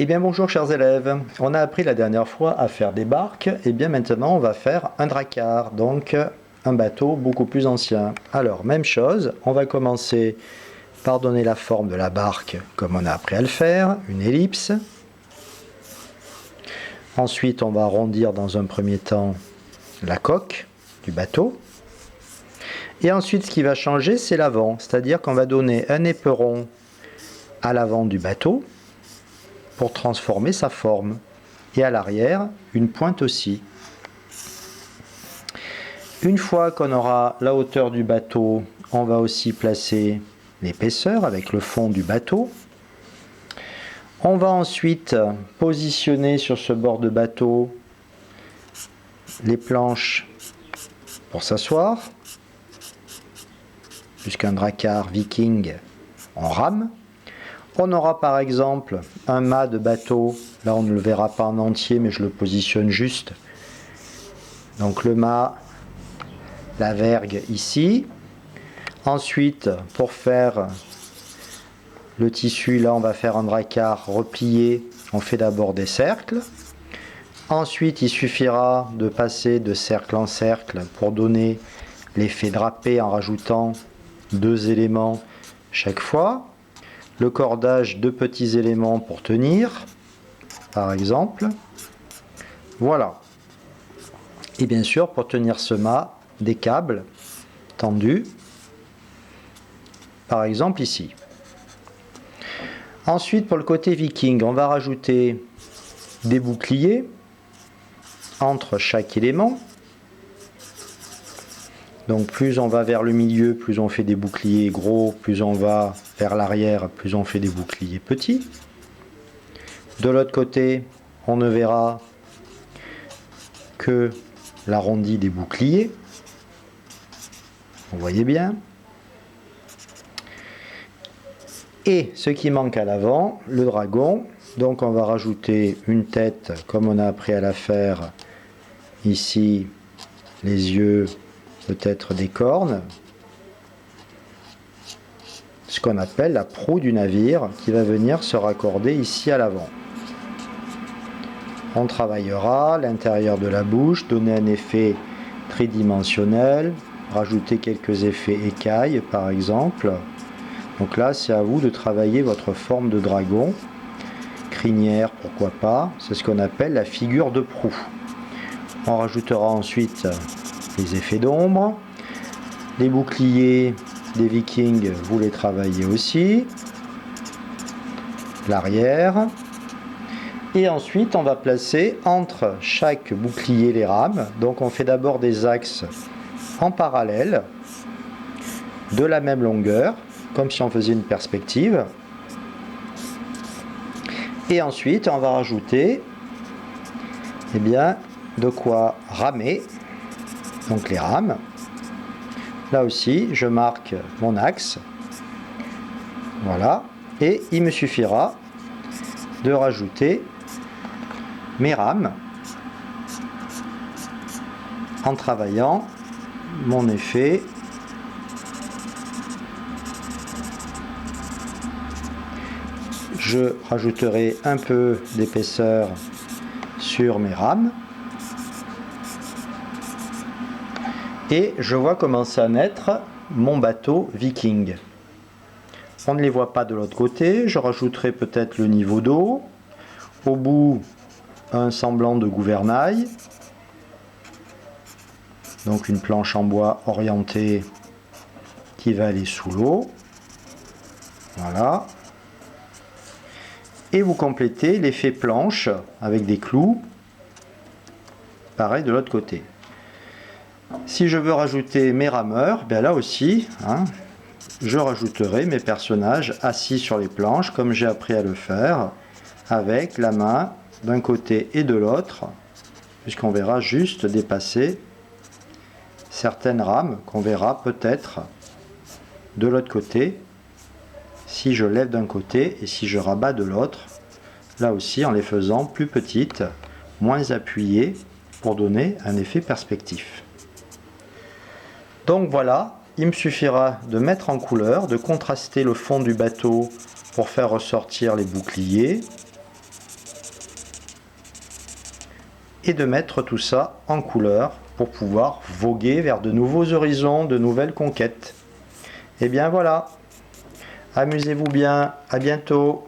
Eh bien bonjour chers élèves, on a appris la dernière fois à faire des barques, et bien maintenant on va faire un drakkar, donc un bateau beaucoup plus ancien. Alors même chose, on va commencer par donner la forme de la barque comme on a appris à le faire, une ellipse. Ensuite on va arrondir dans un premier temps la coque du bateau. Et ensuite ce qui va changer c'est l'avant, c'est-à-dire qu'on va donner un éperon à l'avant du bateau pour transformer sa forme. Et à l'arrière, une pointe aussi. Une fois qu'on aura la hauteur du bateau, on va aussi placer l'épaisseur avec le fond du bateau. On va ensuite positionner sur ce bord de bateau les planches pour s'asseoir, puisqu'un drakkar viking en rame. On aura par exemple un mât de bateau, là on ne le verra pas en entier mais je le positionne juste. Donc le mât, la vergue ici. Ensuite pour faire le tissu, là on va faire un drakkar replié, on fait d'abord des cercles. Ensuite il suffira de passer de cercle en cercle pour donner l'effet drapé en rajoutant 2 éléments chaque fois. Le cordage, 2 petits éléments pour tenir, par exemple. Voilà. Et bien sûr, pour tenir ce mât, des câbles tendus, par exemple ici. Ensuite, pour le côté viking, on va rajouter des boucliers entre chaque élément. Donc plus on va vers le milieu, plus on fait des boucliers gros, plus on va vers l'arrière, plus on fait des boucliers petits. De l'autre côté, on ne verra que l'arrondi des boucliers. Vous voyez bien. Et ce qui manque à l'avant, le dragon. Donc on va rajouter une tête, comme on a appris à la faire ici, les yeux, peut-être des cornes, ce qu'on appelle la proue du navire qui va venir se raccorder ici à l'avant. On travaillera l'intérieur de la bouche, donner un effet tridimensionnel, rajouter quelques effets écailles par exemple. Donc là c'est à vous de travailler votre forme de dragon, crinière pourquoi pas, c'est ce qu'on appelle la figure de proue. On rajoutera ensuite les effets d'ombre, les boucliers des vikings, vous les travaillez aussi, l'arrière, et ensuite on va placer entre chaque bouclier les rames. Donc on fait d'abord des axes en parallèle, de la même longueur, comme si on faisait une perspective, et ensuite on va rajouter de quoi ramer. Donc les rames, là aussi je marque mon axe, voilà, et il me suffira de rajouter mes rames en travaillant mon effet. Je rajouterai un peu d'épaisseur sur mes rames. Et je vois commencer à naître mon bateau viking. On ne les voit pas de l'autre côté, je rajouterai peut-être le niveau d'eau. Au bout, un semblant de gouvernail. Donc une planche en bois orientée qui va aller sous l'eau. Voilà. Et vous complétez l'effet planche avec des clous. Pareil de l'autre côté. Si je veux rajouter mes rameurs, bien là aussi, je rajouterai mes personnages assis sur les planches, comme j'ai appris à le faire, avec la main d'un côté et de l'autre, puisqu'on verra juste dépasser certaines rames qu'on verra peut-être de l'autre côté, si je lève d'un côté et si je rabats de l'autre, là aussi en les faisant plus petites, moins appuyées, pour donner un effet perspectif. Donc voilà, il me suffira de mettre en couleur, de contraster le fond du bateau pour faire ressortir les boucliers, et de mettre tout ça en couleur pour pouvoir voguer vers de nouveaux horizons, de nouvelles conquêtes. Et bien voilà, amusez-vous bien, à bientôt.